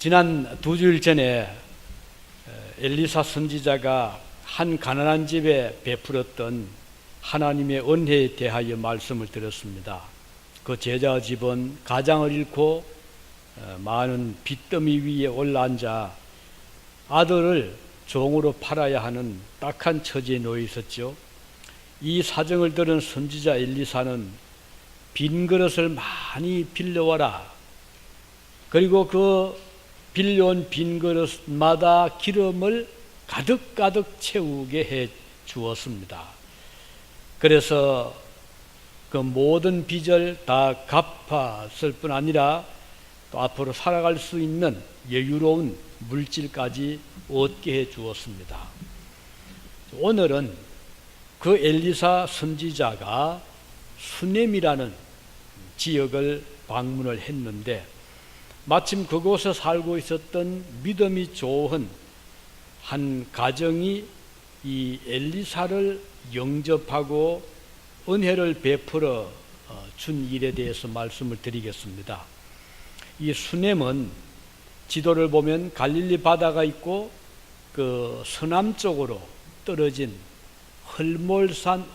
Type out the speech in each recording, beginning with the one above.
지난 2주일 전에 엘리사 선지자가 한 가난한 집에 베풀었던 하나님의 은혜에 대하여 말씀을 드렸습니다. 그 제자 집은 가장을 잃고 많은 빚더미 위에 올라앉아 아들을 종으로 팔아야 하는 딱한 처지에 놓여 있었죠. 이 사정을 들은 선지자 엘리사는 빈 그릇을 많이 빌려와라. 그리고 그 빌려온 빈 그릇마다 기름을 가득가득 채우게 해 주었습니다. 그래서 그 모든 빚을 다 갚았을 뿐 아니라 또 앞으로 살아갈 수 있는 여유로운 물질까지 얻게 해 주었습니다. 오늘은 그 엘리사 선지자가 수넴이라는 지역을 방문을 했는데 마침 그곳에 살고 있었던 믿음이 좋은 한 가정이 이 엘리사를 영접하고 은혜를 베풀어 준 일에 대해서 말씀을 드리겠습니다. 이 수넴은 지도를 보면 갈릴리 바다가 있고 그 서남쪽으로 떨어진 헐몬산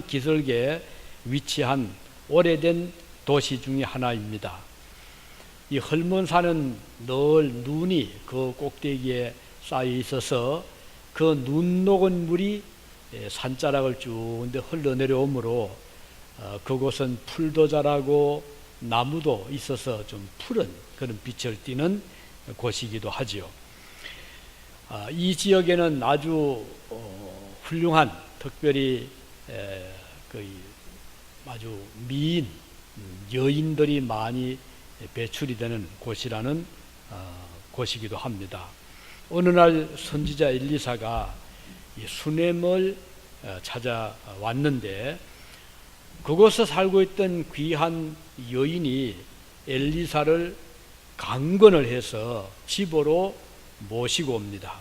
기슭에 위치한 오래된 도시 중의 하나입니다. 이 헐몬산은 늘 눈이 그 꼭대기에 쌓여 있어서 그 눈 녹은 물이 산자락을 쭉 흘러내려오므로 그곳은 풀도 자라고 나무도 있어서 좀 푸른 그런 빛을 띠는 곳이기도 하지요. 이 지역에는 아주 훌륭한 특별히 아주 미인 여인들이 많이 배출이 되는 곳이라는 곳이기도 합니다. 어느 날 선지자 엘리사가 이 수넴을 찾아왔는데 그곳에 살고 있던 귀한 여인이 엘리사를 강권을 해서 집으로 모시고 옵니다.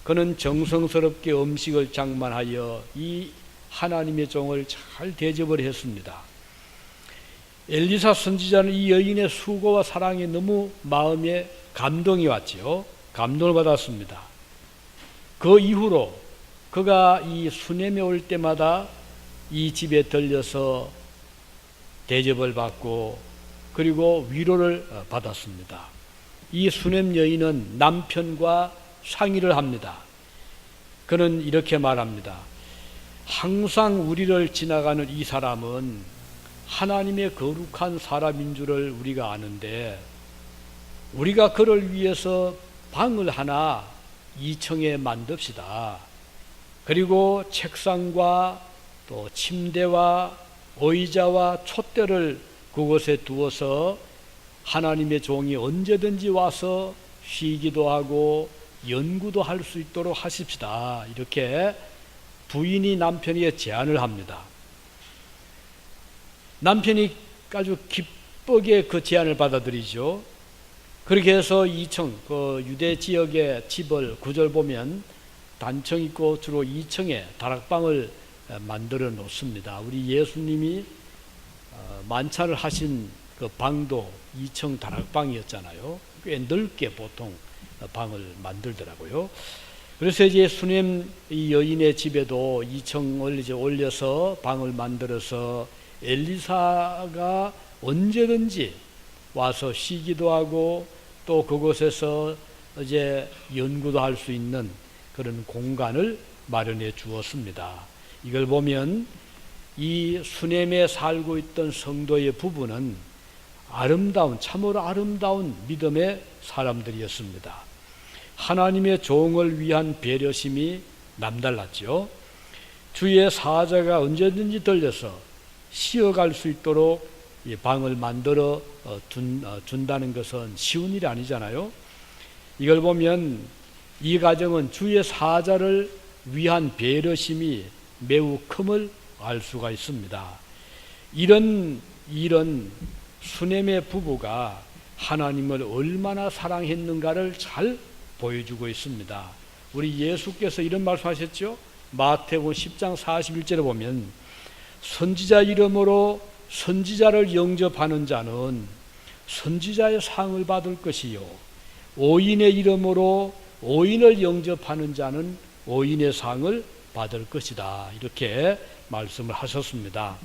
그는 정성스럽게 음식을 장만하여 이 하나님의 종을 잘 대접을 했습니다. 엘리사 선지자는 이 여인의 수고와 사랑에 너무 마음에 감동이 왔지요. 감동을 받았습니다. 그 이후로 그가 이 수넴에 올 때마다 이 집에 들려서 대접을 받고 그리고 위로를 받았습니다. 이 수넴 여인은 남편과 상의를 합니다. 그는 이렇게 말합니다. 항상 우리를 지나가는 이 사람은 하나님의 거룩한 사람인 줄을 우리가 아는데 우리가 그를 위해서 방을 하나 2층에 만듭시다. 그리고 책상과 또 침대와 의자와 촛대를 그곳에 두어서 하나님의 종이 언제든지 와서 쉬기도 하고 연구도 할 수 있도록 하십시다. 이렇게 부인이 남편에게 제안을 합니다. 남편이 아주 기쁘게 그 제안을 받아들이죠. 그렇게 해서 2층 그 유대 지역의 집을 구절 보면 단층 있고 주로 2층에 다락방을 만들어 놓습니다. 우리 예수님이 만찬을 하신 그 방도 2층 다락방이었잖아요. 꽤 넓게 보통 방을 만들더라고요. 그래서 이제 수넴 이 여인의 집에도 2층을 이제 올려서 방을 만들어서 엘리사가 언제든지 와서 쉬기도 하고 또 그곳에서 이제 연구도 할 수 있는 그런 공간을 마련해 주었습니다. 이걸 보면 이 수넴에 살고 있던 성도의 부부는 참으로 아름다운 믿음의 사람들이었습니다. 하나님의 종을 위한 배려심이 남달랐죠. 주의 사자가 언제든지 들려서 쉬어갈 수 있도록 이 방을 만들어 준다는 것은 쉬운 일이 아니잖아요. 이걸 보면 이 가정은 주의 사자를 위한 배려심이 매우 큼을 알 수가 있습니다. 이런 수넴의 부부가 하나님을 얼마나 사랑했는가를 잘 보여주고 있습니다. 우리 예수께서 이런 말씀하셨죠. 마태복음 10장 41절에 보면 선지자 이름으로 선지자를 영접하는 자는 선지자의 상을 받을 것이요 오인의 이름으로 오인을 영접하는 자는 오인의 상을 받을 것이다. 이렇게 말씀을 하셨습니다.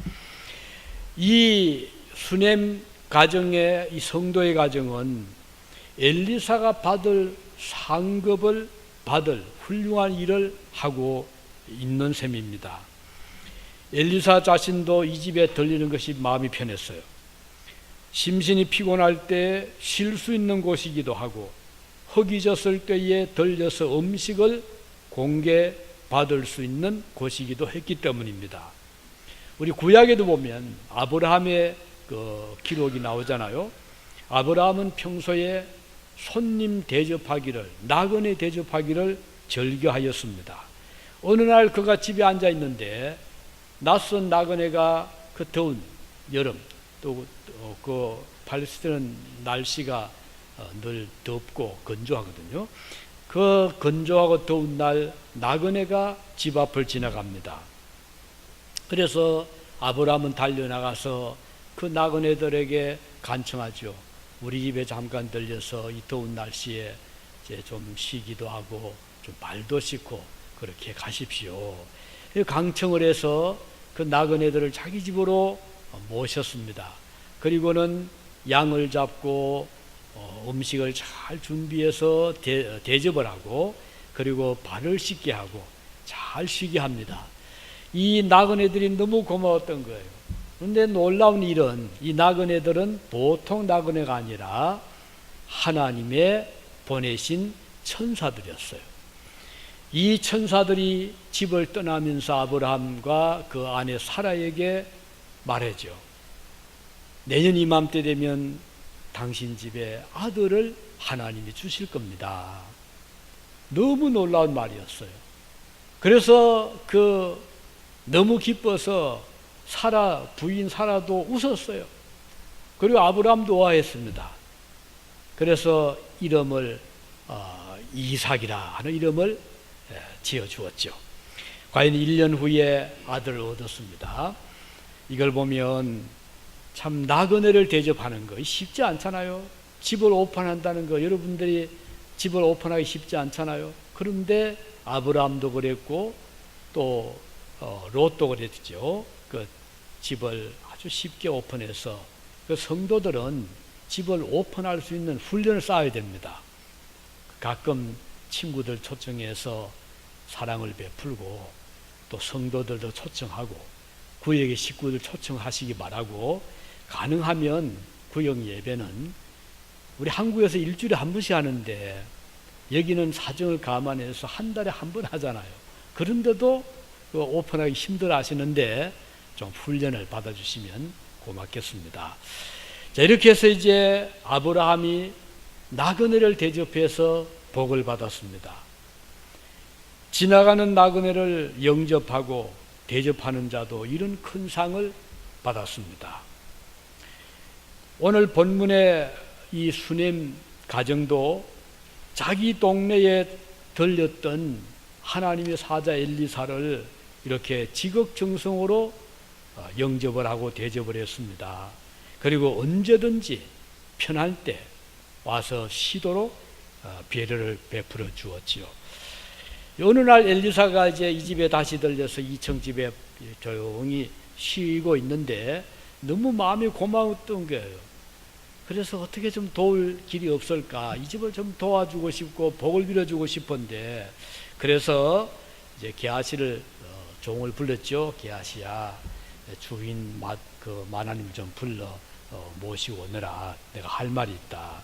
이 수냄 가정의 이 성도의 가정은 엘리사가 받을 상급을 받을 훌륭한 일을 하고 있는 셈입니다. 엘리사 자신도 이 집에 들리는 것이 마음이 편했어요. 심신이 피곤할 때 쉴 수 있는 곳이기도 하고 허기졌을 때에 들려서 음식을 공개 받을 수 있는 곳이기도 했기 때문입니다. 우리 구약에도 보면 아브라함의 그 기록이 나오잖아요. 아브라함은 평소에 손님 대접하기를, 나그네 대접하기를 즐겨하였습니다. 어느 날 그가 집에 앉아 있는데 낯선 나그네가 그 더운 여름, 또 그 팔레스타인은 날씨가 늘 덥고 건조하거든요. 그 건조하고 더운 날 나그네가 집 앞을 지나갑니다. 그래서 아브라함은 달려나가서 그 나그네들에게 간청하죠. 우리 집에 잠깐 들려서 이 더운 날씨에 이제 좀 쉬기도 하고 좀 발도 씻고 그렇게 가십시오. 강청을 해서 그 나그네들을 자기 집으로 모셨습니다. 그리고는 양을 잡고 음식을 잘 준비해서 대접을 하고 그리고 발을 씻게 하고 잘 쉬게 합니다. 이 나그네들이 너무 고마웠던 거예요. 그런데 놀라운 일은 이 나그네들은 보통 나그네가 아니라 하나님의 보내신 천사들이었어요. 이 천사들이 집을 떠나면서 아브라함과 그 아내 사라에게 말하죠. 내년 이맘때 되면 당신 집에 아들을 하나님이 주실 겁니다. 너무 놀라운 말이었어요. 그래서 너무 기뻐서 부인 사라도 웃었어요. 그리고 아브라함도 좋아했습니다. 그래서 이름을 이삭이라 하는 이름을 지어주었죠. 과연 1년 후에 아들을 얻었습니다. 이걸 보면 참 나그네를 대접하는 거 쉽지 않잖아요. 집을 오픈한다는 거 여러분들이 집을 오픈하기 쉽지 않잖아요. 그런데 아브라함도 그랬고 또 롯도 그랬죠. 그 집을 아주 쉽게 오픈해서 그 성도들은 집을 오픈할 수 있는 훈련을 쌓아야 됩니다. 가끔 친구들 초청해서 사랑을 베풀고 또 성도들도 초청하고 구역의 식구들 초청하시기 바라고 가능하면 구역 예배는 우리 한국에서 일주일에 한 번씩 하는데 여기는 사정을 감안해서 한 달에 한 번 하잖아요. 그런데도 오픈하기 힘들어 하시는데 좀 훈련을 받아주시면 고맙겠습니다. 자, 이렇게 해서 이제 아브라함이 나그네를 대접해서 복을 받았습니다. 지나가는 나그네를 영접하고 대접하는 자도 이런 큰 상을 받았습니다. 오늘 본문의 이 수냄 가정도 자기 동네에 들렸던 하나님의 사자 엘리사를 이렇게 지극정성으로 영접을 하고 대접을 했습니다. 그리고 언제든지 편할 때 와서 쉬도록 배려를 베풀어 주었지요. 어느 날 엘리사가 이제 이 집에 다시 들려서 2층 집에 조용히 쉬고 있는데 너무 마음이 고마웠던 거예요. 그래서 어떻게 좀 도울 길이 없을까? 이 집을 좀 도와주고 싶고 복을 빌어주고 싶은데 그래서 이제 게하시를 종을 불렀죠. 게하시야, 주인 마나님 좀 불러 모시고 오너라. 내가 할 말이 있다.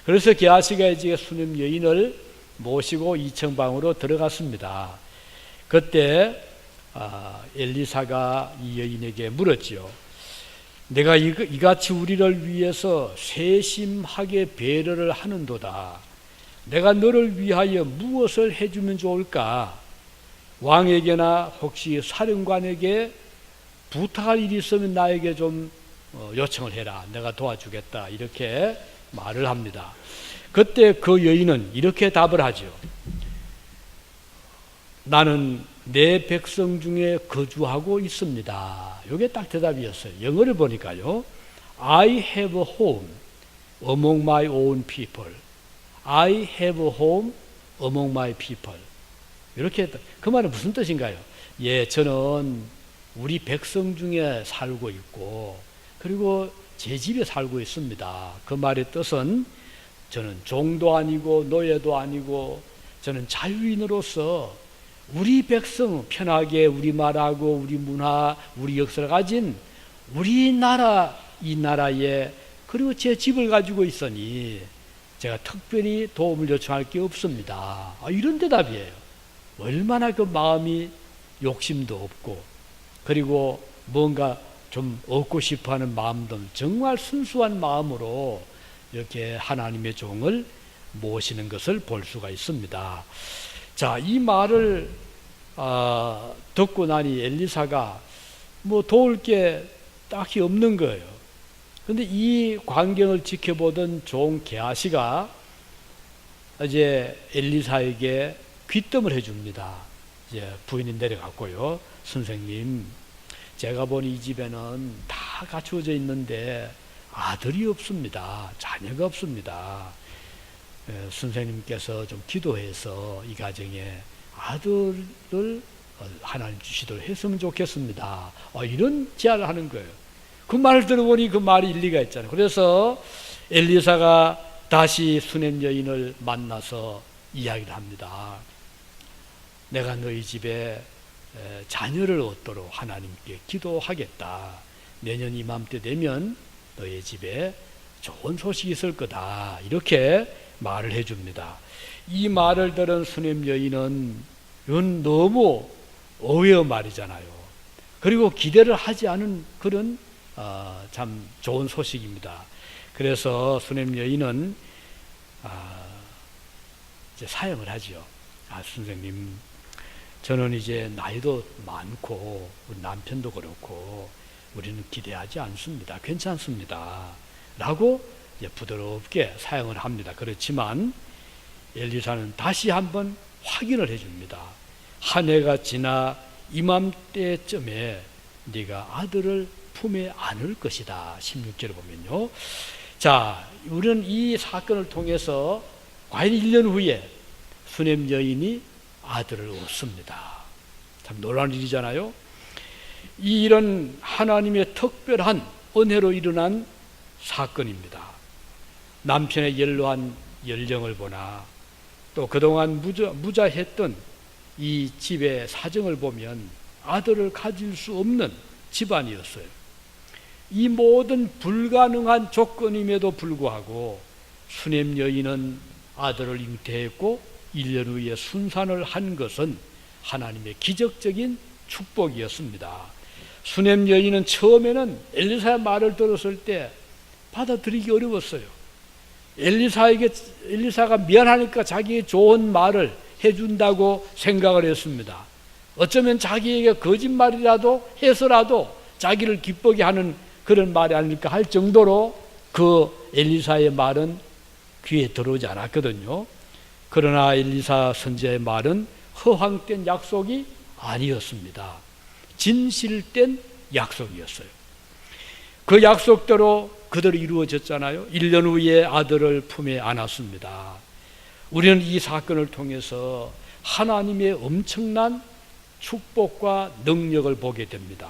그래서 게하시가 이제 수냄 여인을 모시고 2층 방으로 들어갔습니다. 그때 엘리사가 이 여인에게 물었지요. 내가 이같이 우리를 위해서 세심하게 배려를 하는도다. 내가 너를 위하여 무엇을 해주면 좋을까? 왕에게나 혹시 사령관에게 부탁할 일이 있으면 나에게 좀 요청을 해라. 내가 도와주겠다. 이렇게 말을 합니다. 그때 그 여인은 이렇게 답을 하죠. 나는 내 백성 중에 거주하고 있습니다. 이게 딱 대답이었어요. 영어를 보니까요. I have a home among my own people. I have a home among my people. 이렇게 했다. 그 말은 무슨 뜻인가요? 예, 저는 우리 백성 중에 살고 있고 그리고 제 집에 살고 있습니다. 그 말의 뜻은 저는 종도 아니고 노예도 아니고 저는 자유인으로서 우리 백성 편하게 우리 말하고 우리 문화, 우리 역사를 가진 우리나라 이 나라에 그리고 제 집을 가지고 있으니 제가 특별히 도움을 요청할 게 없습니다. 이런 대답이에요. 얼마나 그 마음이 욕심도 없고 그리고 뭔가 좀 얻고 싶어하는 마음도 정말 순수한 마음으로 이렇게 하나님의 종을 모시는 것을 볼 수가 있습니다. 자, 이 말을 듣고 나니 엘리사가 뭐 도울 게 딱히 없는 거예요. 그런데 이 광경을 지켜보던 종 게하시가 이제 엘리사에게 귀뜸을 해줍니다. 이제 부인이 내려갔고요. 선생님, 제가 본 이 집에는 다 갖추어져 있는데 아들이 없습니다. 자녀가 없습니다. 선생님께서 좀 기도해서 이 가정에 아들을 하나님 주시도록 했으면 좋겠습니다. 이런 제안을 하는 거예요. 그 말을 들어보니 그 말이 일리가 있잖아요. 그래서 엘리사가 다시 수넴 여인을 만나서 이야기를 합니다. 내가 너희 집에 자녀를 얻도록 하나님께 기도하겠다. 내년 이맘때 되면 너희 집에 좋은 소식이 있을 거다. 이렇게 말을 해줍니다. 이 말을 들은 수넴 여인은 이건 너무 의외의 말이잖아요. 그리고 기대를 하지 않은 그런 참 좋은 소식입니다. 그래서 수넴 여인은 이제 사양을 하죠. 선생님, 저는 이제 나이도 많고 우리 남편도 그렇고 우리는 기대하지 않습니다. 괜찮습니다. 라고 이제 부드럽게 사양을 합니다. 그렇지만 엘리사는 다시 한번 확인을 해줍니다. 한 해가 지나 이맘때쯤에 네가 아들을 품에 안을 것이다. 16절을 보면요. 자, 우리는 이 사건을 통해서 과연 1년 후에 수넴 여인이 아들을 얻습니다. 참 놀라운 일이잖아요. 이 일은 하나님의 특별한 은혜로 일어난 사건입니다. 남편의 연로한 연령을 보나 또 그동안 무자했던 이 집의 사정을 보면 아들을 가질 수 없는 집안이었어요. 이 모든 불가능한 조건임에도 불구하고 수넴 여인은 아들을 잉태했고 1년 후에 순산을 한 것은 하나님의 기적적인 축복이었습니다. 수넴 여인은 처음에는 엘리사의 말을 들었을 때 받아들이기 어려웠어요. 엘리사가 미안하니까 자기의 좋은 말을 해준다고 생각을 했습니다. 어쩌면 자기에게 거짓말이라도 해서라도 자기를 기쁘게 하는 그런 말이 아닐까 할 정도로 그 엘리사의 말은 귀에 들어오지 않았거든요. 그러나 엘리사 선지자의 말은 허황된 약속이 아니었습니다. 진실된 약속이었어요. 그 약속대로 그대로 이루어졌잖아요. 1년 후에 아들을 품에 안았습니다. 우리는 이 사건을 통해서 하나님의 엄청난 축복과 능력을 보게 됩니다.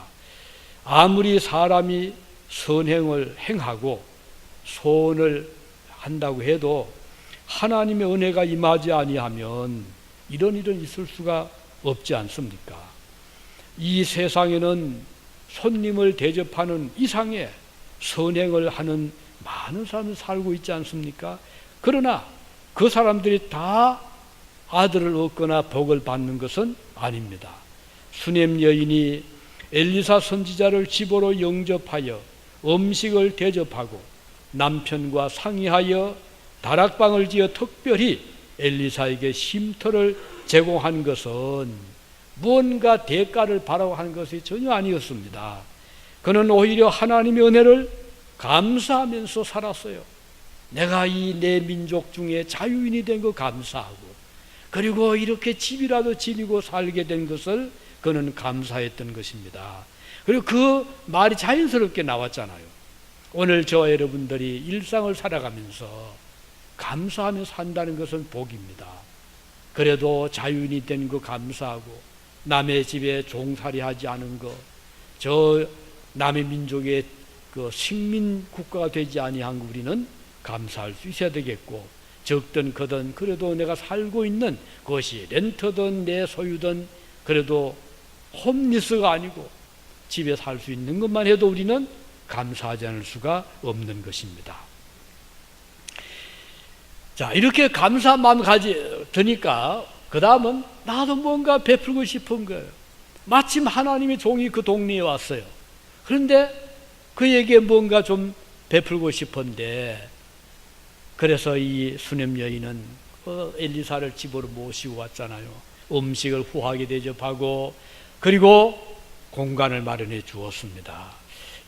아무리 사람이 선행을 행하고 소원을 한다고 해도 하나님의 은혜가 임하지 아니하면 이런 일은 있을 수가 없지 않습니까? 이 세상에는 손님을 대접하는 이상의 선행을 하는 많은 사람이 살고 있지 않습니까? 그러나 그 사람들이 다 아들을 얻거나 복을 받는 것은 아닙니다. 수넴 여인이 엘리사 선지자를 집으로 영접하여 음식을 대접하고 남편과 상의하여 다락방을 지어 특별히 엘리사에게 쉼터를 제공한 것은 무언가 대가를 바라고 하는 것이 전혀 아니었습니다. 그는 오히려 하나님의 은혜를 감사하면서 살았어요. 내가 이 내 민족 중에 자유인이 된 거 감사하고 그리고 이렇게 집이라도 지니고 살게 된 것을 그는 감사했던 것입니다. 그리고 그 말이 자연스럽게 나왔잖아요. 오늘 저 여러분들이 일상을 살아가면서 감사하며 산다는 것은 복입니다. 그래도 자유인이 된 거 감사하고 남의 집에 종살이하지 않은 거, 저 남의 민족의 그 식민 국가가 되지 아니한 거 우리는 감사할 수 있어야 되겠고, 적든 크든 그래도 내가 살고 있는 것이 렌터든 내 소유든 그래도 홈리스가 아니고 집에 살 수 있는 것만 해도 우리는 감사하지 않을 수가 없는 것입니다. 자, 이렇게 감사한 마음 드니까 그 다음은 나도 뭔가 베풀고 싶은 거예요. 마침 하나님의 종이 그 동네에 왔어요. 그런데 그에게 뭔가 좀 베풀고 싶은데, 그래서 이 수냄 여인은 엘리사를 집으로 모시고 왔잖아요. 음식을 후하게 대접하고 그리고 공간을 마련해 주었습니다.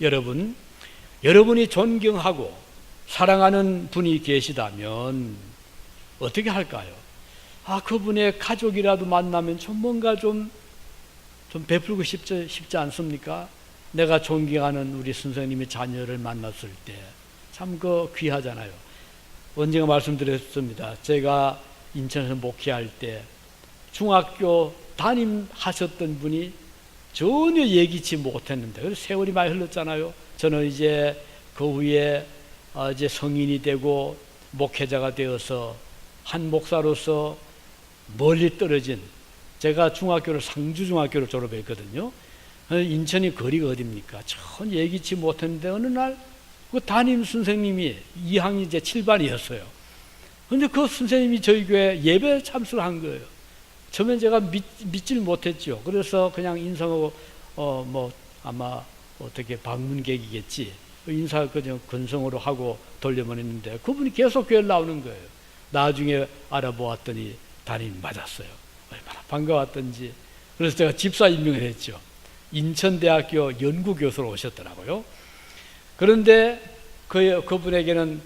여러분이 존경하고 사랑하는 분이 계시다면 어떻게 할까요? 그분의 가족이라도 만나면 좀 뭔가 좀 베풀고 싶지 않습니까? 내가 존경하는 우리 선생님의 자녀를 만났을 때 참 귀하잖아요. 언젠가 말씀드렸습니다. 제가 인천에서 목회할 때 중학교 담임하셨던 분이 전혀 예기치 못했는데, 그래서 세월이 많이 흘렀잖아요. 저는 이제 그 후에 이제 성인이 되고 목회자가 되어서 한 목사로서 멀리 떨어진, 제가 중학교를 상주중학교를 졸업했거든요. 인천이 거리가 어딥니까? 전혀 예기치 못했는데 어느 날 그 담임 선생님이 2학년 이제 7반이었어요. 그런데 그 선생님이 저희 교회 예배 참석을 한 거예요. 처음엔 제가 믿질 못했죠. 그래서 그냥 인사하고 아마 어떻게 방문객이겠지, 인사 그냥 건성으로 하고 돌려보냈는데 그분이 계속 교회를 나오는 거예요. 나중에 알아보았더니 담임이 맞았어요. 얼마나 반가웠던지. 그래서 제가 집사 임명을 했죠. 인천대학교 연구교수로 오셨더라고요. 그런데 그분에게는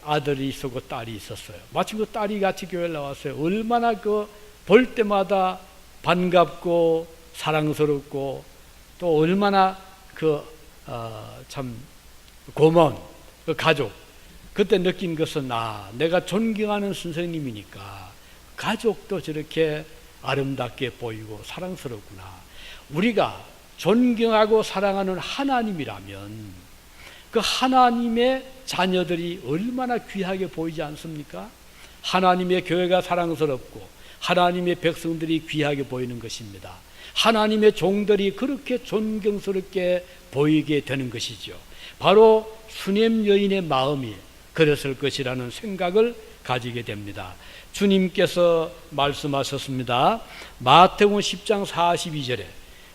아들이 있었고 딸이 있었어요. 마침 그 딸이 같이 교회를 나왔어요. 얼마나 볼 때마다 반갑고 사랑스럽고 또 얼마나 참 고마운 그 가족. 그때 느낀 것은 내가 존경하는 선생님이니까 가족도 저렇게 아름답게 보이고 사랑스럽구나. 우리가 존경하고 사랑하는 하나님이라면 그 하나님의 자녀들이 얼마나 귀하게 보이지 않습니까? 하나님의 교회가 사랑스럽고 하나님의 백성들이 귀하게 보이는 것입니다. 하나님의 종들이 그렇게 존경스럽게 보이게 되는 것이죠. 바로 수냄 여인의 마음이 그랬을 것이라는 생각을 가지게 됩니다. 주님께서 말씀하셨습니다. 마태복음 10장 42절에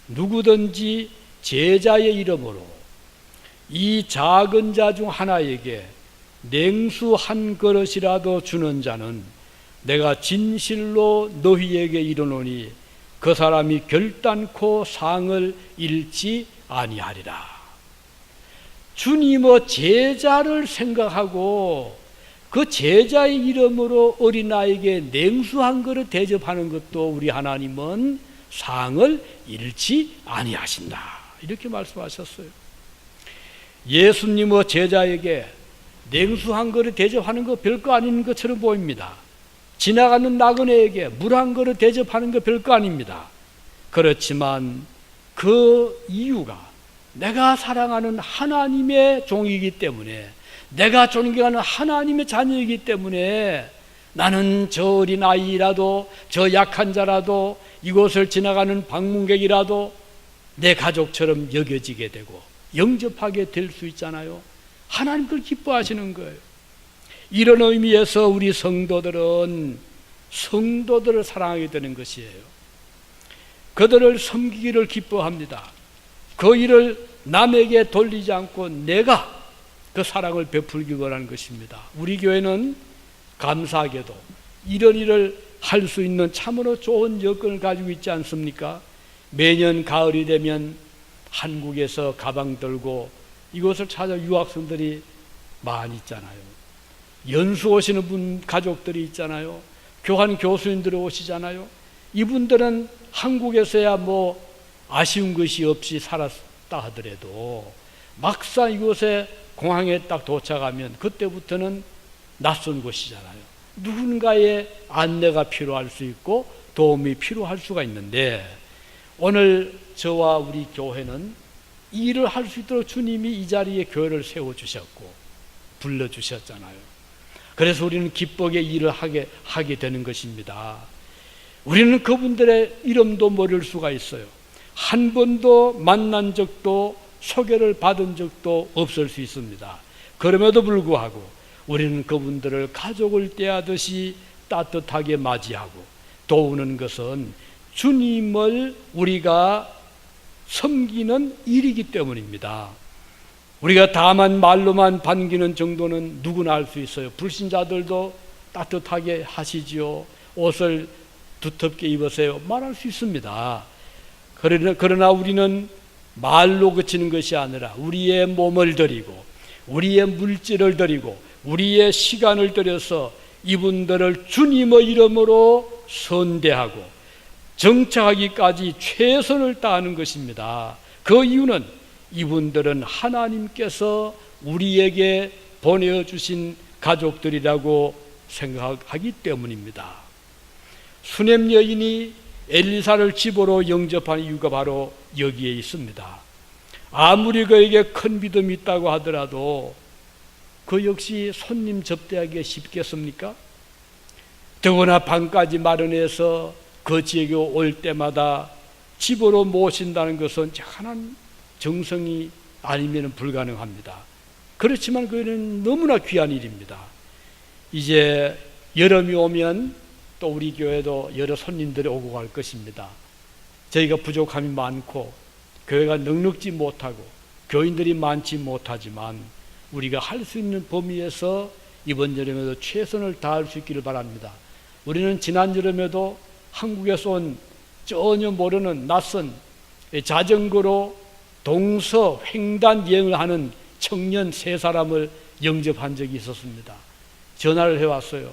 누구든지 제자의 이름으로 이 작은 자 중 하나에게 냉수 한 그릇이라도 주는 자는 내가 진실로 너희에게 이르노니 그 사람이 결단코 상을 잃지 아니하리라. 주님의 제자를 생각하고 그 제자의 이름으로 어린아이에게 냉수 한 그릇 대접하는 것도 우리 하나님은 상을 잃지 아니하신다. 이렇게 말씀하셨어요. 예수님의 제자에게 냉수 한 그릇 대접하는 거 별거 아닌 것처럼 보입니다. 지나가는 나그네에게 물 한 그릇 대접하는 거 별거 아닙니다. 그렇지만 그 이유가 내가 사랑하는 하나님의 종이기 때문에, 내가 존경하는 하나님의 자녀이기 때문에 나는 저 어린 아이라도, 저 약한 자라도, 이곳을 지나가는 방문객이라도 내 가족처럼 여겨지게 되고 영접하게 될 수 있잖아요. 하나님 그걸 기뻐하시는 거예요. 이런 의미에서 우리 성도들은 성도들을 사랑하게 되는 것이에요. 그들을 섬기기를 기뻐합니다. 그 일을 남에게 돌리지 않고 내가 그 사랑을 베풀기 원하는 것입니다. 우리 교회는 감사하게도 이런 일을 할 수 있는 참으로 좋은 여건을 가지고 있지 않습니까? 매년 가을이 되면 한국에서 가방 들고 이곳을 찾아 유학생들이 많이 있잖아요. 연수 오시는 분 가족들이 있잖아요. 교환 교수님들이 오시잖아요. 이분들은 한국에서야 뭐 아쉬운 것이 없이 살았다 하더라도 막상 이곳에 공항에 딱 도착하면 그때부터는 낯선 곳이잖아요. 누군가의 안내가 필요할 수 있고 도움이 필요할 수가 있는데, 오늘 저와 우리 교회는 이 일을 할 수 있도록 주님이 이 자리에 교회를 세워주셨고 불러주셨잖아요. 그래서 우리는 기쁘게 일을 하게 되는 것입니다. 우리는 그분들의 이름도 모를 수가 있어요. 한 번도 만난 적도 소개를 받은 적도 없을 수 있습니다. 그럼에도 불구하고 우리는 그분들을 가족을 대하듯이 따뜻하게 맞이하고 도우는 것은 주님을 우리가 섬기는 일이기 때문입니다. 우리가 다만 말로만 반기는 정도는 누구나 할 수 있어요. 불신자들도 따뜻하게 하시지요. 옷을 두텁게 입으세요. 말할 수 있습니다. 그러나 우리는 말로 그치는 것이 아니라 우리의 몸을 들이고 우리의 물질을 들이고 우리의 시간을 들여서 이분들을 주님의 이름으로 선대하고 정착하기까지 최선을 다하는 것입니다. 그 이유는 이분들은 하나님께서 우리에게 보내주신 가족들이라고 생각하기 때문입니다. 수넴 여인이 엘리사를 집으로 영접한 이유가 바로 여기에 있습니다. 아무리 그에게 큰 믿음이 있다고 하더라도 그 역시 손님 접대하기가 쉽겠습니까? 더구나 방까지 마련해서 그 지역에 올 때마다 집으로 모신다는 것은 작은 정성이 아니면 불가능합니다. 그렇지만 그는 너무나 귀한 일입니다. 이제 여름이 오면 또 우리 교회도 여러 손님들이 오고 갈 것입니다. 저희가 부족함이 많고 교회가 넉넉지 못하고 교인들이 많지 못하지만 우리가 할 수 있는 범위에서 이번 여름에도 최선을 다할 수 있기를 바랍니다. 우리는 지난 여름에도 한국에서 온 전혀 모르는 낯선 자전거로 동서 횡단 여행을 하는 청년 3사람을 영접한 적이 있었습니다. 전화를 해왔어요.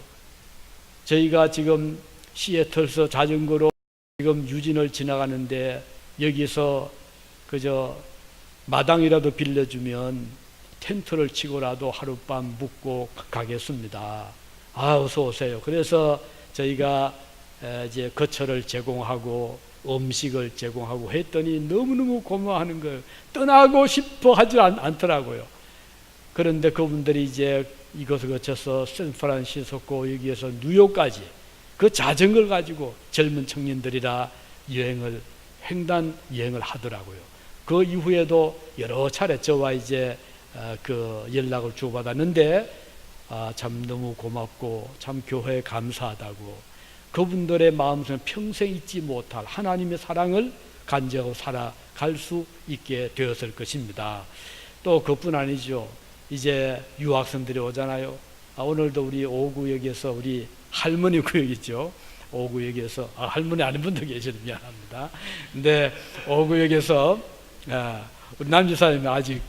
저희가 지금 시애틀에서 자전거로 지금 유진을 지나가는데 여기서 그저 마당이라도 빌려주면 텐트를 치고라도 하룻밤 묵고 가겠습니다. 어서 오세요. 그래서 저희가 이제 거처를 제공하고 음식을 제공하고 했더니 너무너무 고마워하는 거예요. 떠나고 싶어 하지 않더라고요. 그런데 그분들이 이제 이것을 거쳐서 샌프란시스코 여기에서 뉴욕까지 그 자전거를 가지고 젊은 청년들이라 횡단 여행을 하더라고요. 그 이후에도 여러 차례 저와 이제 그 연락을 주고받았는데 참 너무 고맙고 참 교회에 감사하다고, 그분들의 마음속에 평생 잊지 못할 하나님의 사랑을 간직하고 살아갈 수 있게 되었을 것입니다. 또 그뿐 아니죠. 이제 유학생들이 오잖아요. 오늘도 우리 5구역에서 우리 할머니 구역 있죠. 5구역에서 할머니 아닌 분도 계셔도 미안합니다. 근데 5구역에서 우리 남지사님이 아직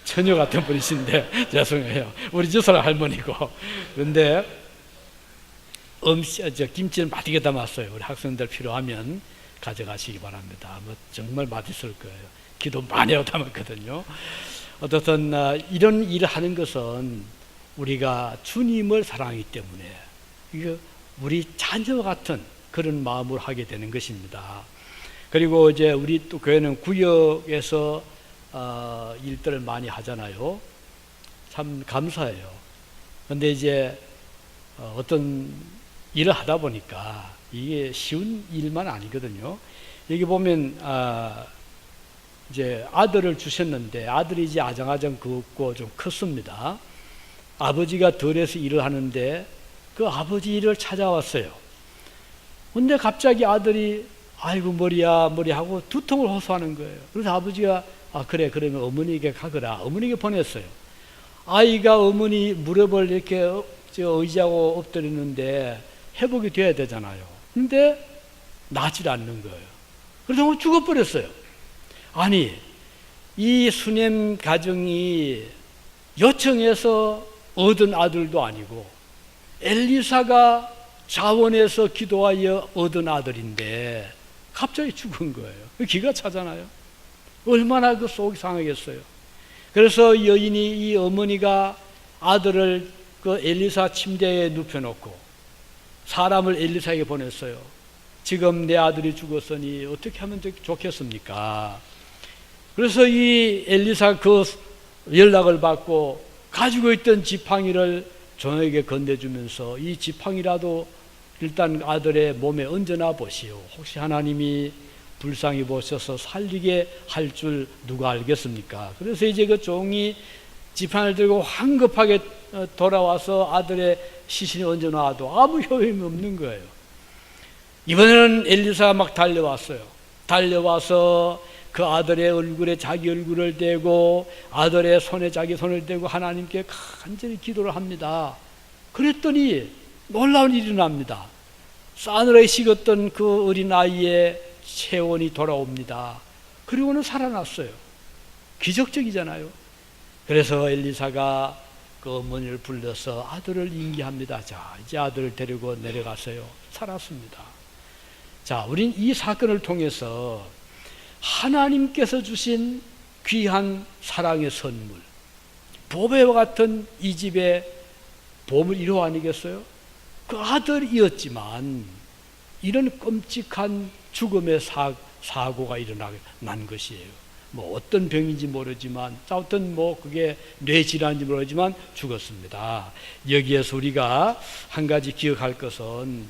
처녀 같은 분이신데 죄송해요. 우리 지사람 할머니고. 그런데 김치를 맛있게 담았어요. 우리 학생들 필요하면 가져가시기 바랍니다. 정말 맛있을 거예요. 기도 많이 하고 담았거든요. 어떻든 이런 일을 하는 것은 우리가 주님을 사랑하기 때문에 이거 우리 자녀 같은 그런 마음으로 하게 되는 것입니다. 그리고 이제 우리 또 교회는 구역에서 일들을 많이 하잖아요. 참 감사해요. 그런데 이제 어떤 일을 하다 보니까 이게 쉬운 일만 아니거든요. 여기 보면 이제 아들을 주셨는데 아들이 이제 아장아장 걷고 좀 컸습니다. 아버지가 덜해서 일을 하는데 그 아버지 일을 찾아왔어요. 근데 갑자기 아들이 아이고 머리야 머리 하고 두통을 호소하는 거예요. 그래서 아버지가 그래 그러면 어머니에게 가거라. 어머니에게 보냈어요. 아이가 어머니 무릎을 이렇게 의지하고 엎드리는데 회복이 돼야 되잖아요. 근데 낫질 않는 거예요. 그래서 죽어버렸어요. 아니 이 수넴 가정이 요청해서 얻은 아들도 아니고 엘리사가 자원해서 기도하여 얻은 아들인데 갑자기 죽은 거예요. 기가 차잖아요. 얼마나 그 속이 상하겠어요. 그래서 여인이 이 어머니가 아들을 그 엘리사 침대에 눕혀놓고 사람을 엘리사에게 보냈어요. 지금 내 아들이 죽었으니 어떻게 하면 좋겠습니까? 그래서 이 엘리사 그 연락을 받고 가지고 있던 지팡이를 종에게 건네주면서 이 지팡이라도 일단 아들의 몸에 얹어놔 보시오. 혹시 하나님이 불쌍히 보셔서 살리게 할 줄 누가 알겠습니까? 그래서 이제 그 종이 지팡이를 들고 황급하게 돌아와서 아들의 시신에 얹어놔도 아무 효험이 없는 거예요. 이번에는 엘리사가 막 달려왔어요. 달려와서 그 아들의 얼굴에 자기 얼굴을 대고 아들의 손에 자기 손을 대고 하나님께 간절히 기도를 합니다. 그랬더니 놀라운 일이 일어납니다. 싸늘하게 식었던 그 어린아이의 체온이 돌아옵니다. 그리고는 살아났어요. 기적적이잖아요. 그래서 엘리사가 그 어머니를 불러서 아들을 인계합니다. 자, 이제 아들을 데리고 내려가세요. 살았습니다. 자, 우린 이 사건을 통해서 하나님께서 주신 귀한 사랑의 선물, 보배와 같은 이 집의 보물 1호 아니겠어요? 그 아들이었지만 이런 끔찍한 죽음의 사고가 일어난 것이에요. 뭐 어떤 병인지 모르지만, 어떤 뭐 그게 뇌질환인지 모르지만 죽었습니다. 여기에서 우리가 한 가지 기억할 것은,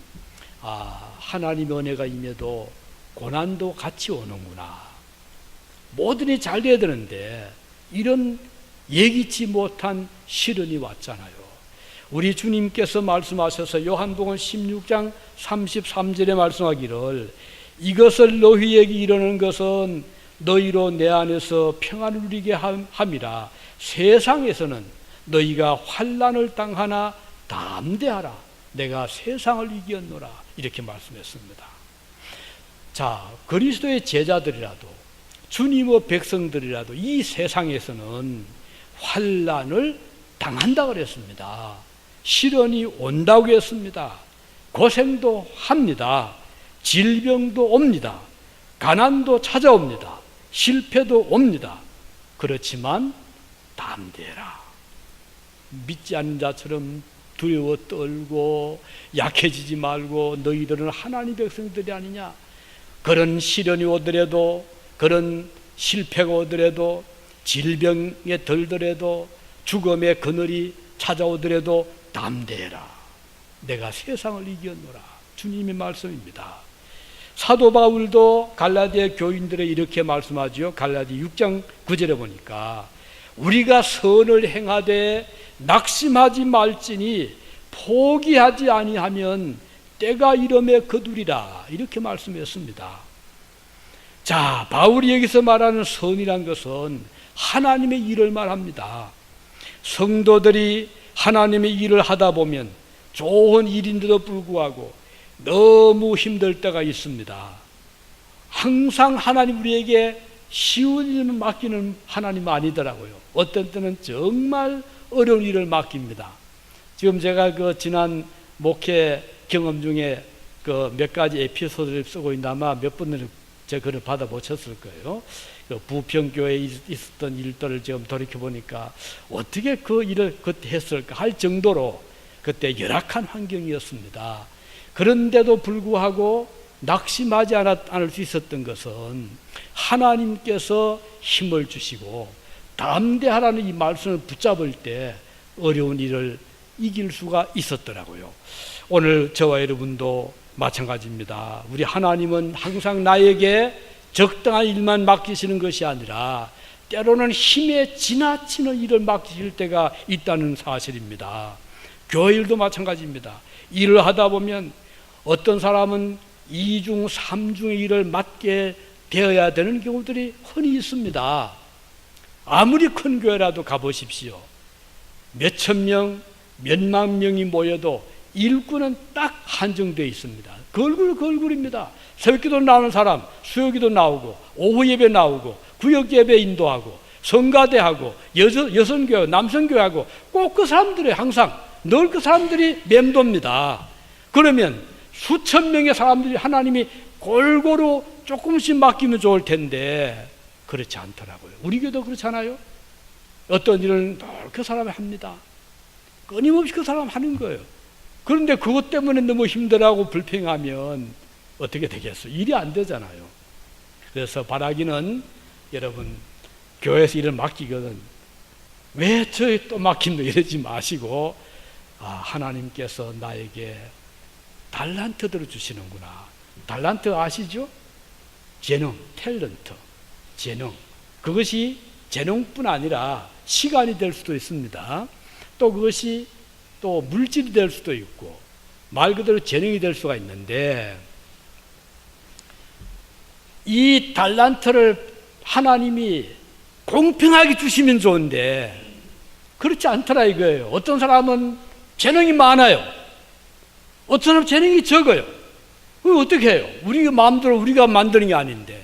하나님의 은혜가 임해도 고난도 같이 오는구나. 뭐든지 잘 돼야 되는데 이런 예기치 못한 시련이 왔잖아요. 우리 주님께서 말씀하셔서 요한복음 16장 33절에 말씀하기를 이것을 너희에게 이르는 것은 너희로 내 안에서 평안을 누리게 함이라. 세상에서는 너희가 환난을 당하나 담대하라. 내가 세상을 이겼노라. 이렇게 말씀했습니다. 자, 그리스도의 제자들이라도 주님의 백성들이라도 이 세상에서는 환난을 당한다 그랬습니다. 시련이 온다고 했습니다. 고생도 합니다. 질병도 옵니다. 가난도 찾아옵니다. 실패도 옵니다. 그렇지만 담대해라. 믿지 않는 자처럼 두려워 떨고 약해지지 말고 너희들은 하나님 백성들이 아니냐. 그런 시련이 오더라도, 그런 실패가 오더라도, 질병에 들더라도, 죽음의 그늘이 찾아오더라도 담대해라. 내가 세상을 이겼노라. 주님의 말씀입니다. 사도 바울도 갈라디아 교인들에 이렇게 말씀하죠. 갈라디아 6장 9절에 보니까 우리가 선을 행하되 낙심하지 말지니 포기하지 아니하면 때가 이름에 거두리라. 이렇게 말씀했습니다. 자, 바울이 여기서 말하는 선이란 것은 하나님의 일을 말합니다. 성도들이 하나님의 일을 하다 보면 좋은 일인데도 불구하고 너무 힘들 때가 있습니다. 항상 하나님 우리에게 쉬운 일을 맡기는 하나님 아니더라고요. 어떤 때는 정말 어려운 일을 맡깁니다. 지금 제가 그 지난 목회 경험 중에 그 몇 가지 에피소드를 쓰고 있는데 아마 몇 분들은 제 글을 받아보셨을 거예요. 그 부평교회에 있었던 일들을 지금 돌이켜보니까 어떻게 그 일을 그때 했을까 할 정도로 그때 열악한 환경이었습니다. 그런데도 불구하고 낙심하지 않을 수 있었던 것은 하나님께서 힘을 주시고 담대하라는 이 말씀을 붙잡을 때 어려운 일을 이길 수가 있었더라고요. 오늘 저와 여러분도 마찬가지입니다. 우리 하나님은 항상 나에게 적당한 일만 맡기시는 것이 아니라 때로는 힘에 지나치는 일을 맡기실 때가 있다는 사실입니다. 교회 일도 마찬가지입니다. 일을 하다 보면 어떤 사람은 2중, 3중의 일을 맡게 되어야 되는 경우들이 흔히 있습니다. 아무리 큰 교회라도 가보십시오. 몇천 명, 몇만 명이 모여도 일꾼은 딱 한정되어 있습니다. 그 얼굴입니다. 새벽기도 나오는 사람, 수요기도 나오고, 오후 예배 나오고, 구역 예배 인도하고, 성가대하고, 여성교회, 남성교회하고, 꼭 그 사람들이 항상 늘 그 사람들이 맴돕니다. 그러면 수천 명의 사람들이 하나님이 골고루 조금씩 맡기면 좋을 텐데 그렇지 않더라고요. 우리 교회도 그렇잖아요. 어떤 일을 늘 그 사람이 합니다. 끊임없이 그 사람 하는 거예요. 그런데 그것 때문에 너무 힘들어하고 불평하면 어떻게 되겠어요? 일이 안 되잖아요. 그래서 바라기는 여러분 교회에서 일을 맡기거든 왜 저에 또 맡긴다 이러지 마시고 하나님께서 나에게 달란트들을 주시는구나. 달란트 아시죠? 재능, 탤런트, 재능. 그것이 재능뿐 아니라 시간이 될 수도 있습니다. 또 그것이 또 물질이 될 수도 있고 말 그대로 재능이 될 수가 있는데 이 달란트를 하나님이 공평하게 주시면 좋은데 그렇지 않더라 이거예요. 어떤 사람은 재능이 많아요. 어떤 사람은 재능이 적어요. 그럼 어떻게 해요? 우리가 마음대로 우리가 만드는 게 아닌데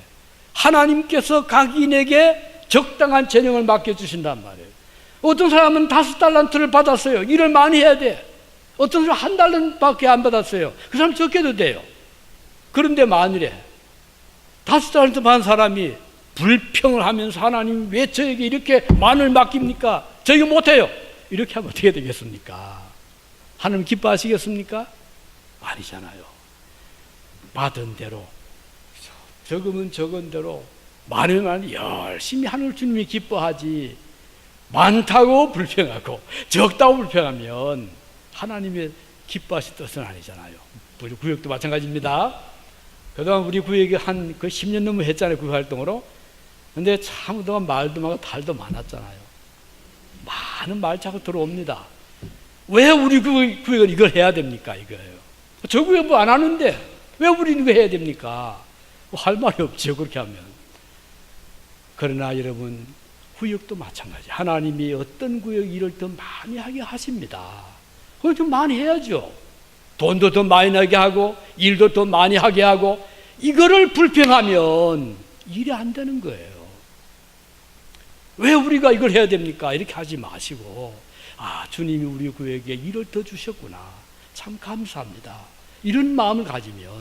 하나님께서 각인에게 적당한 재능을 맡겨주신단 말이에요. 어떤 사람은 5달란트를 받았어요. 일을 많이 해야 돼. 어떤 사람은 1달란트밖에 안 받았어요. 그 사람 적게도 돼요. 그런데 만일에 5달란트 받은 사람이 불평을 하면서 하나님 왜 저에게 이렇게 많을 맡깁니까? 저에게 못해요. 이렇게 하면 어떻게 되겠습니까? 하나님 기뻐하시겠습니까? 아니잖아요. 받은 대로 적으면 적은 대로 많으면 열심히 하늘 주님이 기뻐하지 많다고 불평하고 적다고 불평하면 하나님의 기뻐하실 뜻은 아니잖아요. 우리 구역도 마찬가지입니다. 그동안 우리 구역이 한 10년 넘게 했잖아요. 그 활동으로. 근데 참 그동안 말도 많고 달도 많았잖아요. 많은 말 자꾸 들어옵니다. 왜 우리 구역은 이걸 해야 됩니까? 이거예요. 저 구역 뭐 안 하는데 왜 우리는 이거 해야 됩니까? 할 말이 없죠. 그렇게 하면. 그러나 여러분 구역도 마찬가지. 하나님이 어떤 구역 일을 더 많이 하게 하십니다. 그걸 좀 많이 해야죠. 돈도 더 많이 나게 하고 일도 더 많이 하게 하고 이거를 불평하면 일이 안 되는 거예요. 왜 우리가 이걸 해야 됩니까? 이렇게 하지 마시고 주님이 우리 구역에 일을 더 주셨구나. 참 감사합니다. 이런 마음을 가지면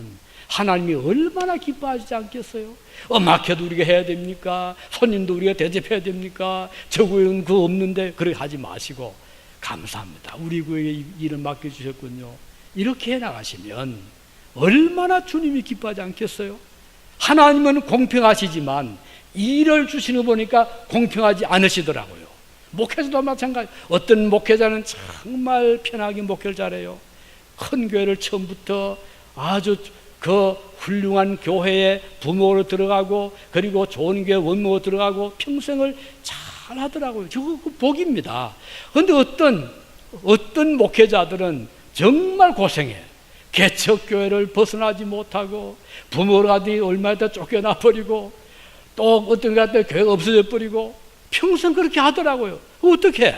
하나님이 얼마나 기뻐하지 않겠어요? 막혀도 우리가 해야 됩니까? 손님도 우리가 대접해야 됩니까? 저 구역은 그거 없는데 그렇게 하지 마시고 감사합니다. 우리 구역에 일을 맡겨주셨군요. 이렇게 해나가시면 얼마나 주님이 기뻐하지 않겠어요? 하나님은 공평하시지만 일을 주시는 거 보니까 공평하지 않으시더라고요. 목회자도 마찬가지. 어떤 목회자는 정말 편하게 목회를 잘해요. 큰 교회를 처음부터 아주 그 훌륭한 교회에 부모로 들어가고 그리고 좋은 교회 원목으로 들어가고 평생을 잘 하더라고요. 저거 복입니다. 그런데 어떤 목회자들은 정말 고생해. 개척교회를 벗어나지 못하고 부모로 가더니 얼마 더 쫓겨나 버리고 또 어떤 것 같아 교회가 없어져 버리고 평생 그렇게 하더라고요. 어떻게?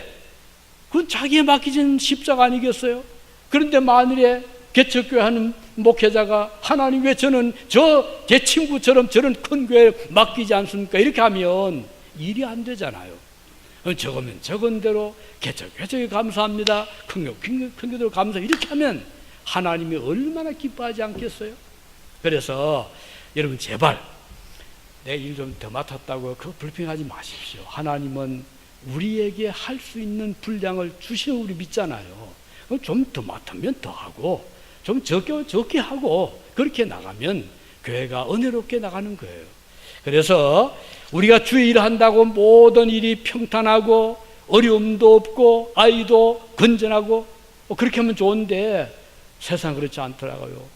그건 자기에 맡기진 십자가 아니겠어요? 그런데 만일에 개척교회 하는 목회자가 하나님 왜 저는 제 친구처럼 저런 큰 교회에 맡기지 않습니까? 이렇게 하면 일이 안 되잖아요. 적으면 적은 대로 개척교회 감사합니다. 큰 교회로 감사 이렇게 하면 하나님이 얼마나 기뻐하지 않겠어요? 그래서 여러분 제발 내 일 좀 더 맡았다고 그거 불평하지 마십시오. 하나님은 우리에게 할 수 있는 분량을 주시는 우리 믿잖아요. 좀 더 맡으면 더 하고 좀 적게 하고 그렇게 나가면 교회가 은혜롭게 나가는 거예요. 그래서 우리가 주의 일을 한다고 모든 일이 평탄하고 어려움도 없고 아이도 건전하고 그렇게 하면 좋은데 세상 그렇지 않더라고요.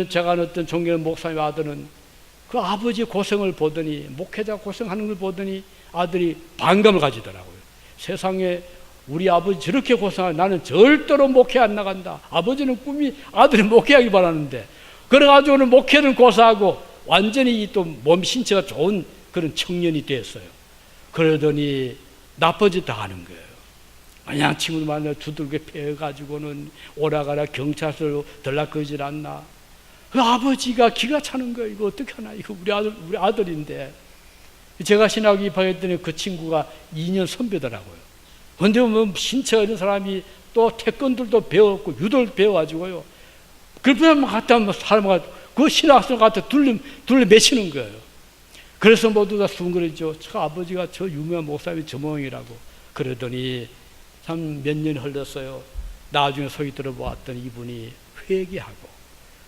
제가 어떤 존경하는 목사님 아들은 그 아버지 고생을 보더니 목회자 고생하는 걸 보더니 아들이 반감을 가지더라고요. 세상에 우리 아버지 저렇게 고생하면 나는 절대로 목회 안 나간다. 아버지는 꿈이 아들이 목회하기 바라는데 그래가지고는 목회는 고사하고 완전히 또 몸 신체가 좋은 그런 청년이 됐어요. 그러더니 나빠지 다 하는 거예요. 그냥 친구들 만나 두들겨 패가지고는 오라가라 경찰서로 들락거리질 않나. 그 아버지가 기가 차는 거예요. 이거 어떻게 하나? 이거 우리 아들인데. 제가 신학 입학했더니 그 친구가 2년 선배더라고요. 근데 뭐 신체가 있는 사람이 또 태권도도 배웠고 유도를 배워가지고요. 그러면 갖다 사람과 그 신학생 갖다 둘러 매시는 거예요. 그래서 모두 다 수근거리죠. 저 아버지가 저 유명한 목사님이 저 모양이라고. 그러더니 참 몇 년이 흘렀어요. 나중에 소위 들어보았던 이분이 회개하고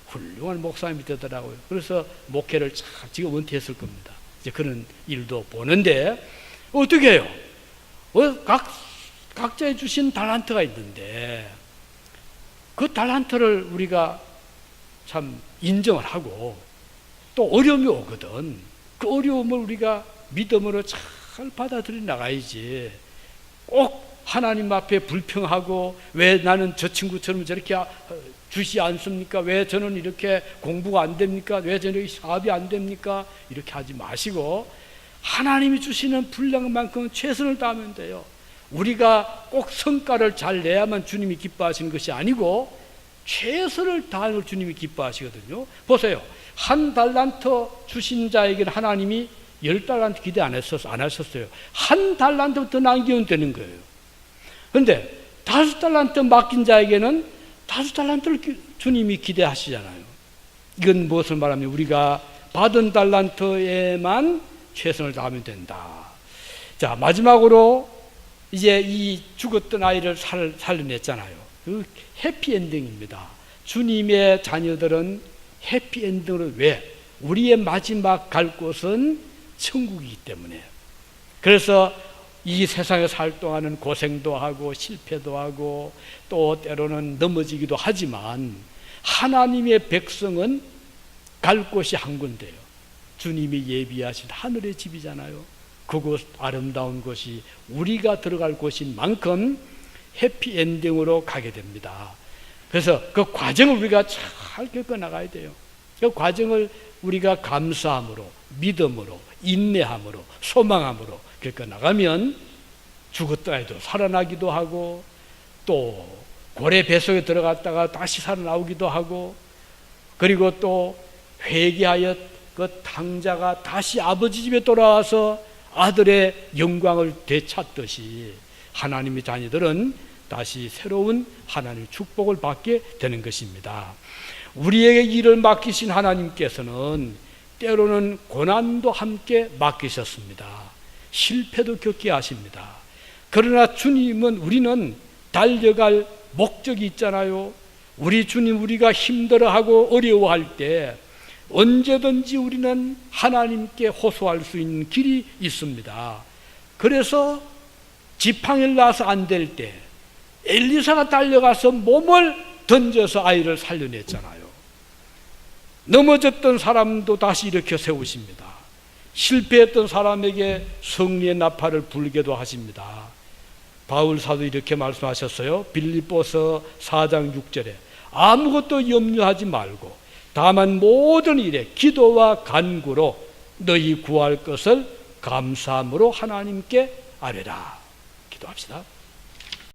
훌륭한 목사님이 되더라고요. 그래서 목회를 지금 은퇴했을 겁니다. 이제 그런 일도 보는데 어떻게 해요? 각자의 주신 달란트가 있는데 그 달란트를 우리가 참 인정을 하고 또 어려움이 오거든. 그 어려움을 우리가 믿음으로 잘 받아들여 나가야지. 꼭 하나님 앞에 불평하고 왜 나는 저 친구처럼 저렇게 주시 않습니까? 왜 저는 이렇게 공부가 안 됩니까? 왜 저는 사업이 안 됩니까? 이렇게 하지 마시고 하나님이 주시는 분량만큼 최선을 다하면 돼요. 우리가 꼭 성과를 잘 내야만 주님이 기뻐하시는 것이 아니고 최선을 다하는 걸 주님이 기뻐하시거든요. 보세요. 한 달란트 주신 자에게는 하나님이 10달란트 기대 안 하셨어요. 한 달란트부터 남기면 되는 거예요. 그런데 5달란트 맡긴 자에게는 5달란트를 주님이 기대하시잖아요. 이건 무엇을 말하면 우리가 받은 달란트에만 최선을 다하면 된다. 자, 마지막으로 이제 이 죽었던 아이를 살려냈잖아요. 그 해피엔딩입니다. 주님의 자녀들은 해피엔딩으로 왜? 우리의 마지막 갈 곳은 천국이기 때문에. 그래서 이 세상에 살 동안은 고생도 하고 실패도 하고 또 때로는 넘어지기도 하지만 하나님의 백성은 갈 곳이 한 군데요. 주님이 예비하신 하늘의 집이잖아요. 그곳 아름다운 곳이 우리가 들어갈 곳인 만큼 해피엔딩으로 가게 됩니다. 그래서 그 과정을 우리가 잘 겪어나가야 돼요. 그 과정을 우리가 감사함으로 믿음으로 인내함으로 소망함으로 겪어나가면 죽었던 아이도 살아나기도 하고 또 고래 뱃속에 들어갔다가 다시 살아나오기도 하고 그리고 또 회개하여 그 탕자가 다시 아버지 집에 돌아와서 아들의 영광을 되찾듯이 하나님의 자녀들은 다시 새로운 하나님의 축복을 받게 되는 것입니다. 우리에게 일을 맡기신 하나님께서는 때로는 고난도 함께 맡기셨습니다. 실패도 겪게 하십니다. 그러나 주님은 우리는 달려갈 목적이 있잖아요. 우리 주님 우리가 힘들어하고 어려워할 때 언제든지 우리는 하나님께 호소할 수 있는 길이 있습니다. 그래서 지팡이를 놔서 안 될 때 엘리사가 달려가서 몸을 던져서 아이를 살려냈잖아요. 넘어졌던 사람도 다시 일으켜 세우십니다. 실패했던 사람에게 승리의 나팔을 불게도 하십니다. 바울 사도 이렇게 말씀하셨어요. 빌립보서 4장 6절에 아무것도 염려하지 말고 다만 모든 일에 기도와 간구로 너희 구할 것을 감사함으로 하나님께 아뢰라. 기도합시다.